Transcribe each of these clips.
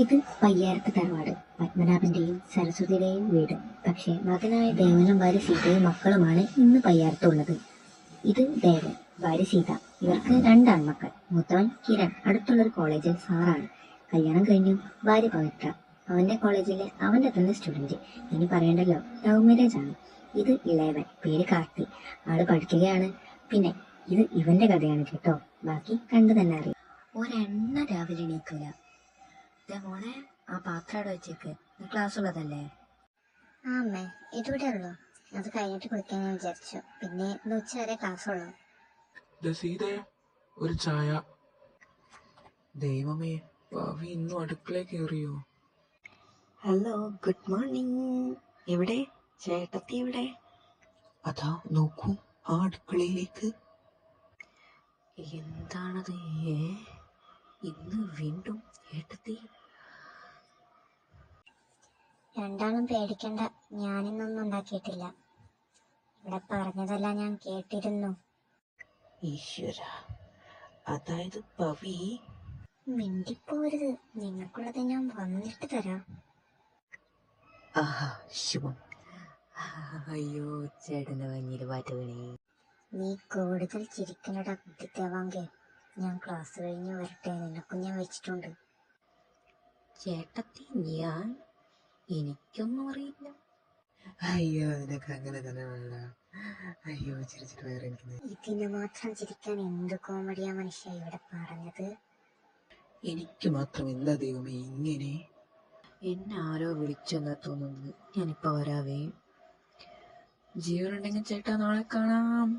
ഇത് പയ്യാരത്ത് തറവാട്, പത്മനാഭന്റെയും സരസ്വതിയുടെയും വീട്. പക്ഷേ മകനായ ദേവനും ഭാര്യ സീതയും മക്കളുമാണ് ഇന്ന് പയ്യാരത്തുള്ളത്. ഇത് ദേവൻ, ഭാര്യ സീത. ഇവർക്ക് 2 ആൺമക്കൾ. മൂത്തവൻ കിരൺ അടുത്തുള്ളൊരു കോളേജിൽ സാറാണ്. കല്യാണം കഴിഞ്ഞു. ഭാര്യ പവിത്ര, അവന്റെ കോളേജിലെ അവന്റെ തന്നെ സ്റ്റുഡന്റ്. ഇനി പറയണ്ടല്ലോ, ലവ് മാരേജ് ആണ്. ഇത് ഇളയവൻ, പേര് കാർത്തി. ആള് പഠിക്കുകയാണ്. പിന്നെ ഇത് ഇവന്റെ കഥയാണ് കേട്ടോ. ബാക്കി കണ്ടു തന്നെ അറിയാം. ഒരെണ്ണ രാവിലെ എണീക്കൂല. മോനെ, ആ പാത്രം അവിടെ വെച്ചേക്ക്. ക്ലാസ് ഉള്ളതല്ലേ? ആ അമ്മേ, ഇതുകൂടെ ഉള്ളൂ. അത് കഴിഞ്ഞിട്ട് കുളിക്കാൻ ഞാൻ വിചാരിച്ചു. പിന്നെ ഇന്ന് ഉച്ച വരെ ക്ലാസ് ഉള്ളൂ. സീതേ, ഒരു ചായ. ദൈവമേ, ഭാവി ഇന്നും അടുക്കള കയറിയോ? Hello, good morning. എവിടെ ചേട്ടത്തി? എവിടെ? അതാ നോക്കൂ, ആ അടുക്കളയിലേക്ക്. എന്താണത്? ഇന്ന് വീണ്ടും ഏട്ടത്തി? രണ്ടാളും പേടിക്കണ്ട, ഞാനിന്നൊന്നും ഉണ്ടാക്കിയിട്ടില്ല. ഇവിടെ പറഞ്ഞതെല്ലാം ഞാൻ കേട്ടിരുന്നു. ഈശ്വര, അതായത് പവി? മിണ്ടിപ്പോരുത്, നിങ്ങൾക്കുള്ളത് ഞാൻ വന്നിട്ട് തരാം. ആഹാ, ശുഭം. അയ്യോ, ചേട്ടന്റെ ഭംഗിയിൽ പാറ്റ വീണേ. നീ കൂടുതൽ ചിരിക്കണടാ കുട്ടിത്തേവാങ്കെ. ഞാൻ ക്ലാസ് കഴിഞ്ഞ് വരട്ടെ, നിനക്കും ഞാൻ വെച്ചിട്ടുണ്ട്. ചേട്ടത്തി, ഞാൻ? എനിക്കൊന്നും അറിയില്ല. അയ്യോ, നിനക്ക് അങ്ങനെ തന്നെ വേണ്ട. അയ്യോ, ചിരിച്ചിട്ട് വേറെ എനിക്ക്. ഇതിന് മാത്രം ചിരിക്കാൻ എന്ത് കോമഡിയാ മനുഷ്യ ഇവിടെ പറഞ്ഞത്? എനിക്ക് മാത്രം എന്താ ദൈവമേ ഇങ്ങനെ? എന്നെ ആരോ വിളിച്ചെന്നാ തോന്നുന്നത്. ഞാനിപ്പോ വരാവേ. ജീവനുണ്ടെങ്കിൽ ചേട്ടാ, നാളെ കാണാം.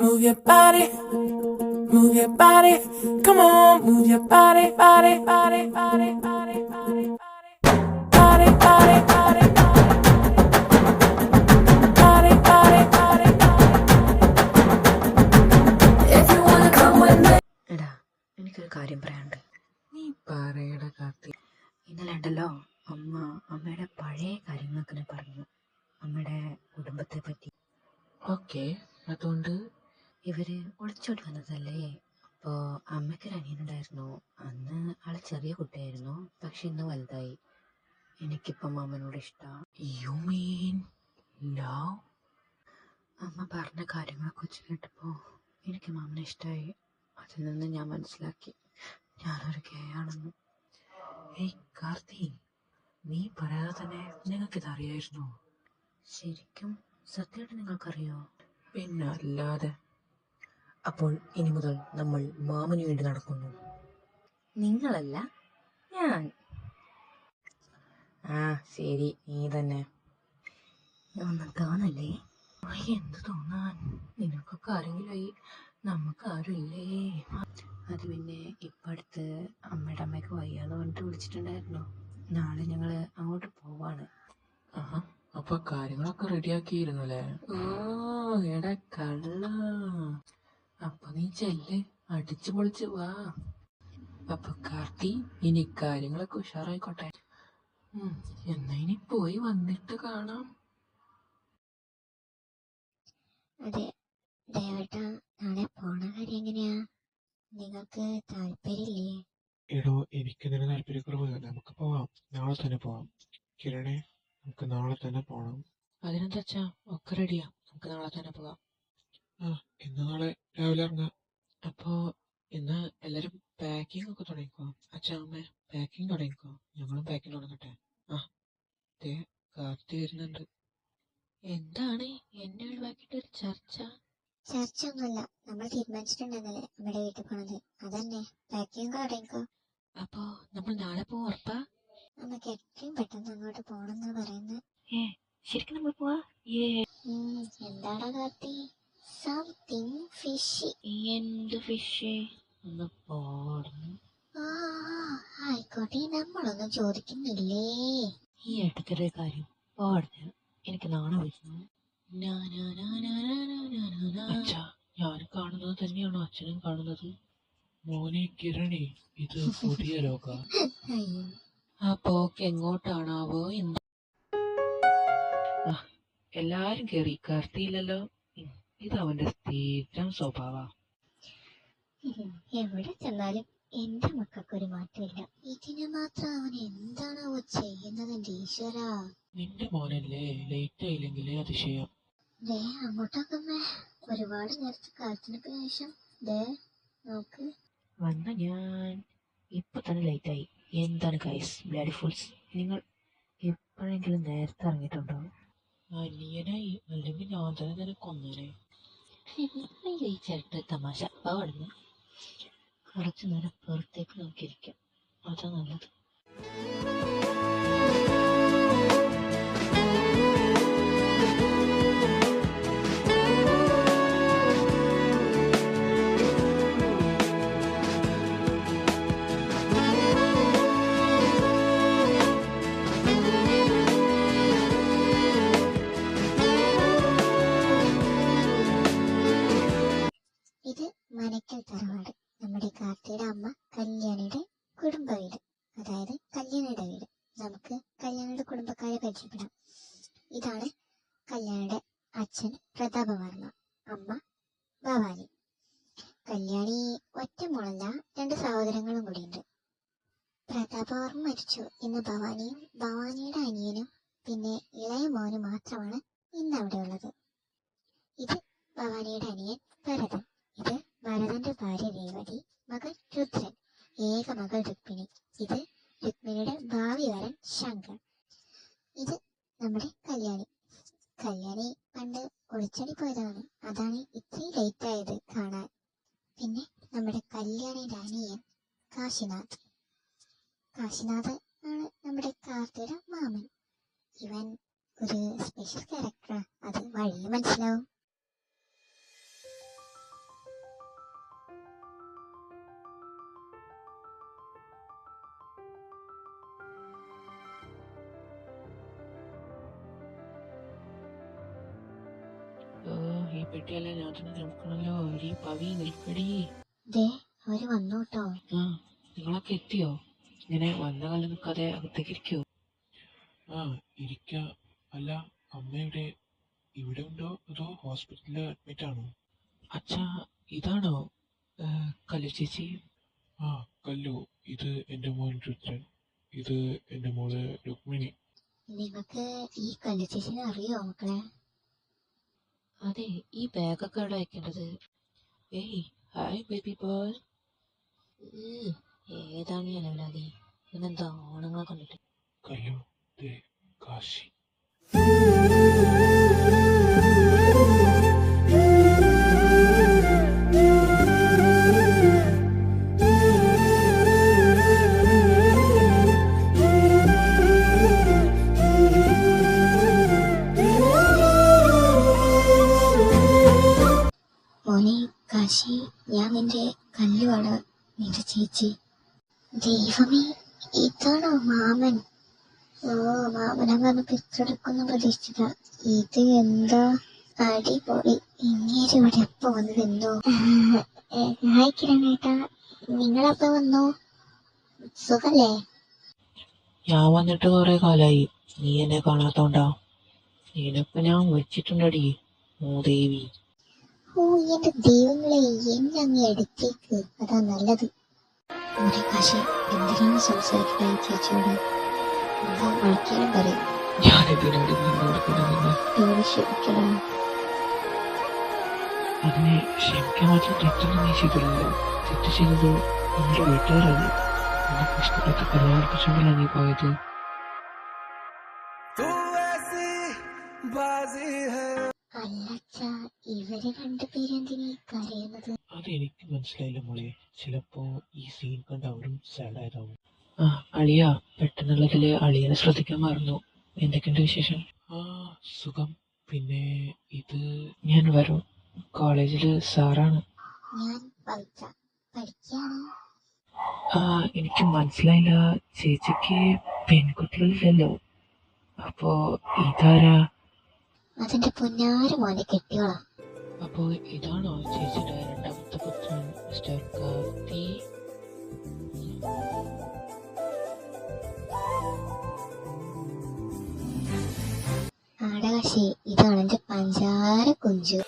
Move your body, move your body, come on, move your body, body, body, body, body, body, body, body, body, body, body, body, if you wanna come with me. എടാ, എനിക്കൊരു കാര്യം പറയാനുണ്ട്. നീ പറയടാ കാർത്തി. ഇന്നലെ ഉണ്ടല്ലോ, അമ്മയുടെ പഴയ കാര്യങ്ങളൊക്കെ പറഞ്ഞു. അമ്മയുടെ കുടുംബത്തെ പറ്റി. ഓക്കെ, അതുകൊണ്ട് ഇവര് ഒളിച്ചോടി വന്നതല്ലേ. അപ്പോ അമ്മയ്ക്കൊരു അനിയനുണ്ടായിരുന്നു. അന്ന് ആള് ചെറിയ കുട്ടിയായിരുന്നു, പക്ഷെ ഇന്ന് വലുതായി. എനിക്കിപ്പം അമ്മനോട് ഇഷ്ടമാണ്. You mean love? അമ്മ പറഞ്ഞ കാര്യങ്ങളൊക്കെ വെച്ച് കേട്ടപ്പോൾ എനിക്ക് മാമനെ ഇഷ്ടമായി. അതിൽ നിന്ന് ഞാൻ മനസ്സിലാക്കി ഞാനൊരു ഗേ ആണെന്ന്. ഏയ് കാർത്തി, നീ പറയാതെ തന്നെ നിങ്ങൾക്കിത് അറിയായിരുന്നോ? ശരിക്കും സത്യമായിട്ട് നിങ്ങൾക്കറിയോ? പിന്നെ അല്ലാതെ. അപ്പോൾ ഇനി മുതൽ നമ്മൾ മാമന് വേണ്ടി നടക്കുന്നു. നിങ്ങളല്ല, ഞാൻ. ആ ശരി, നീ തന്നെ. ഒന്നും തോന്നല്ലേ? എന്ത് തോന്നാൻ? നിനക്കൊക്കെ ആരെങ്കിലായി, നമുക്ക് ആരും ഇല്ലേ? അത് പിന്നെ ഇപ്പം അടുത്ത് അമ്മയുടെ അമ്മയ്ക്ക് വയ്യാന്ന് പറഞ്ഞിട്ട് വിളിച്ചിട്ടുണ്ടായിരുന്നു. നാളെ ഞങ്ങള് അങ്ങോട്ട് പോവാണ്. ആഹാ, അപ്പൊ കാര്യങ്ങളൊക്കെ റെഡിയാക്കിയിരുന്നു അല്ലേ? ഓ എടാ കള്ള. അപ്പൊ നീ ചെല്ല്, അടിച്ചു പൊളിച്ച് വാ. അപ്പൊ കാർത്തി, ഇനി കാര്യങ്ങളൊക്കെ ഉഷാറായിക്കോട്ടെ. എന്നാ ഇനി പോയി വന്നിട്ട് കാണാം. അതെ ദേവേട്ടാ, നാളെ പോണ കാര്യം എങ്ങനെയാ? നിങ്ങൾക്ക് താല്പര്യമില്ലേ? എടോ, എനിക്കിതിന് താല്പര്യക്കുറവ്. നമുക്ക് പോവാം, നാളെ തന്നെ പോവാം. കിരണേ, നമുക്ക് നാളെ തന്നെ പോണം. അതിനെന്താ അച്ഛാ, ഒക്കെ റെഡിയാ, നമുക്ക് നാളെ തന്നെ പോകാം. ആ, ഇന്ന് നാളെ രാവിലെ ഇറങ്ങാം. അപ്പോ ഇന്ന് എല്ലാരും പാക്കിംഗ് ഒക്കെ തുടങ്ങിക്കോ. അച്ഛാ അമ്മ പാക്കിംഗ് തുടങ്ങിക്കോ, ഞങ്ങളും പാക്കിംഗ് തുടങ്ങട്ടെ. ആ ദേ കാർത്തി വരുന്നുണ്ട്. എന്താണ് എന്നെ ഒഴിവാക്കിയിട്ടൊരു ചർച്ച? ചർച്ച ഒന്നുമില്ല, നമ്മൾ തീരുമാനിച്ചിട്ടുണ്ടെന്നല്ലേ നമ്മുടെ വീട്ടിൽ പോണത്. അതന്നെ, പാക്കിങ് തുടങ്ങിക്കോ. അപ്പോ നമ്മൾ നാളെ പോവാ ഉറപ്പാ? നമുക്ക് എത്രയും പെട്ടെന്ന് അങ്ങോട്ട് പോണെന്നാ പറയുന്നത്. ശരിക്കും നമ്മൾ പോവാ? എന്താടാ കാർത്തി, സംതിങ് ഫിഷി. എന്ത് ഫിഷ്? ഒന്ന് പോടുന്നു. ആയിക്കോട്ടെ, നമ്മളൊന്നും ചോദിക്കുന്നില്ലേ. ഈ ഏട്ടത്തിയുടെ കാര്യം പാടുന്നു, എനിക്ക് നാളെ വരുന്നു. അച്ഛാ, ഞാൻ കാണുന്നത് തന്നെയാണോ അച്ഛനും കാണുന്നത്? മോനെ കിരണേ, ഇത് പുതിയ ലോക. ആ പോക്ക് എങ്ങോട്ടാണാവോ എന്ന്. എല്ലാരും കേറി, കാർത്തിയില്ലല്ലോ. ഇത് അവന്റെ സ്ഥിരം സ്വഭാവ. എവിടെ ചെന്നാലും എന്റെ മക്കൾക്കൊരു മാറ്റമില്ല. ഇതിന് മാത്രം അവൻ എന്താണാവോ ചെയ്യുന്നത് എന്റെ ഈശ്വരാ. നിന്റെ മോനല്ലേ ലേറ്റ് ആയില്ലെങ്കിൽ അതിശയം. ദേ അങ്ങോട്ടൊക്കെ ഒരുപാട് നേരത്തെ കാലത്തിനൊക്കെ ശേഷം ദേ നോക്ക്. വന്ന ഞാൻ ഇപ്പൊ തന്നെ ലേറ്റായി. എന്താണ് ഗൈസ് ബ്ലഡി ഫുൾസ്, നിങ്ങൾ എപ്പോഴെങ്കിലും നേരത്തെ ഇറങ്ങിയിട്ടുണ്ടോ? അനിയനായി അല്ലെങ്കിൽ ഞാൻ തന്നെ കൊന്നനെ. ഈ ചേട്ടൻ തമാശ പാടുന്നു. കുറച്ചു നേരം പുറത്തേക്ക് നോക്കിയിരിക്കാം, അതാ നല്ലത്. ഇത് മനക്കൽ തറവാട്, നമ്മുടെ കാർത്തിയുടെ അമ്മ കല്യാണിയുടെ കുടുംബ വീട്, അതായത് കല്യാണിയുടെ വീട്. നമുക്ക് കല്യാണിയുടെ കുടുംബക്കാരെ പരിചയപ്പെടാം. ഇതാണ് കല്യാണിയുടെ അച്ഛൻ പ്രതാപവർമ്മ, അമ്മ ഭവാനി. കല്യാണി ഒറ്റ മോളല്ല, 2 സഹോദരങ്ങളും കൂടിയുണ്ട്. പ്രതാപവർമ്മ മരിച്ചു. ഇന്ന് ഭവാനിയും ഭവാനിയുടെ അനിയനും പിന്നെ ഇളയ മോനും മാത്രമാണ് ഇന്ന് അവിടെ ഉള്ളത്. ഇത് ഭവാനിയുടെ അനിയൻ ഭരതൻ. ഇത് ഭരതന്റെ ഭാര്യ രേവതി, മകൻ രുദ്രൻ, ഏക മകൾ രുക്മിണി. ഇത് രുക്മിണിയുടെ ഭാവി വരൻ ശങ്കർ. ഇത് നമ്മുടെ കല്യാണി. കല്യാണി പണ്ട് ഒളിച്ചടി പോയതാണ്, അതാണ് ഇത്രയും ലേറ്റ് ആയത് കാണാൻ. പിന്നെ നമ്മുടെ കല്യാണിയുടെ അനിയൻ കാശിനാഥ്. കാശിനാഥ് ആണ് നമ്മുടെ കാർത്തിയുടെ മാമൻ. ഇവൻ ഒരു സ്പെഷ്യൽ ക്യാരക്ടറാ, അത് വഴിയെ മനസ്സിലാവും. ഈ പെട്ടിയല്ല ഞാൻ തന്നെ നോക്കണല്ലോ. ഈ പവി നിൽക്കടി. ദേ അവര് വന്നു കേട്ടോ. ആ നിങ്ങളൊക്കെ എത്തിയോ? ഇങ്ങനെ വന്ന കാലം നിൽക്കാതെ അകത്തേക്ക് ഇരിക്കോ? ആ ഇരിക്കാം. അല്ല അമ്മയുടെ ഇവിടെ ഉണ്ടോ അതോ ഹോസ്പിറ്റലിൽ അഡ്മിറ്റ് ആണോ? അച്ഛാ ഇതാണോ കല്ലു ചേച്ചി? ആ കല്ലു, ഇത് എൻ്റെ മോൻ രുദ്രൻ, ഇത് എൻ്റെ മോള് രുക്മിണി. നിങ്ങൾക്ക് ഈ കല്ലുചേച്ചിനെ അറിയോ മക്കളെ? അതെ, ഈ ബാഗൊക്കെ അവിടെ വെക്കേണ്ടത്. ഏയ് ഹായ് ബേബി ബോയ്. ഏതാണ് ഈ അലവലാതി? ഇന്നെന്താ ഓണങ്ങളെ കണ്ടിട്ട്? കല്ലു, ദേ കാശി. മോനെ കാശി, ഞാൻ നിന്റെ കല്ലുവാണ്, നിന്റെ ചേച്ചി. ദൈവമേ, ഇതാണോ മാമൻ? ഓ മാമനങ്ങനെ പിച്ചെടുക്കുന്ന പ്രതീക്ഷിച്ചില്ല. ഇത് എന്താ അടിപൊളി. ഇങ്ങേര് ഇവിടെ എപ്പോ വന്ന് നിന്നു? ഹായ് കിരണേട്ടാ, നിങ്ങളെപ്പോ വന്നു? സുഖല്ലേ? ഞാൻ വന്നിട്ട് കുറെ കാലായി. നീ എന്നെ കാണാത്തോണ്ടാ. നിനക്ക് ഞാൻ വെച്ചിട്ടുണ്ടടി മൂദേവി. ഓ എന്റെ ദൈവങ്ങളെ, എന്നെ അങ്ങ് എടുത്തേക്ക്, അതാ നല്ലത്. മോനെ കാശി, എന്തിനാണ് സംസാരിക്കുന്നത് ചേച്ചിയോട്? എന്താ വിളിക്കാനും പറയും. ഞാനിതിനോട് നിന്നോട് പിന്നെ ദൈവം ക്ഷമിക്കണം. അതിനെ ക്ഷമിക്കാൻ മാത്രം തെറ്റൊന്നും നീ ചെയ്തില്ലല്ലോ. തെറ്റ് ചെയ്തത് നിന്റെ വീട്ടുകാരാണ്. നിനക്ക് ഇഷ്ടപ്പെട്ട കല്യാണിപ്പിച്ചുകൊണ്ടല്ല നീ പോയത്. അല്ലച്ചാ, ഇവര് 2 പേരെന്തിനീ കരയുന്നത്? അതെനിക്ക് മനസ്സിലായില്ല മോളെ. ചിലപ്പോ ഈ സീൻ കണ്ട് അവരും സാഡായതാവും. ആ അളിയ, പെട്ടെന്നുള്ളതില് അളിയനെ ശ്രദ്ധിക്കാൻ മറന്നു. എന്തൊക്കെയുണ്ട് വിശേഷം? ആ സുഖം. പിന്നെ ഇത് ഞാൻ വരും. കോളേജില് സാറാണ്. ഞാൻ പവിത്ര, പഠിക്കാണ്. ആ എനിക്ക് മനസ്സിലായില്ല. ചേച്ചിക്ക് പെൺകുട്ടികളില്ലല്ലോ. അപ്പോ ഇതാരാ? അതിന്റെ പൊന്നാര മോനെ കെട്ടിയോളാം. അപ്പോ ഇതാണോ ചേച്ചിയുടെ 2ാമത്തെ പുത്രൻ മിസ്റ്റർ കാർത്തി? ആടകാശി, ഇതാണ് എന്റെ പഞ്ചാര കുഞ്ചു.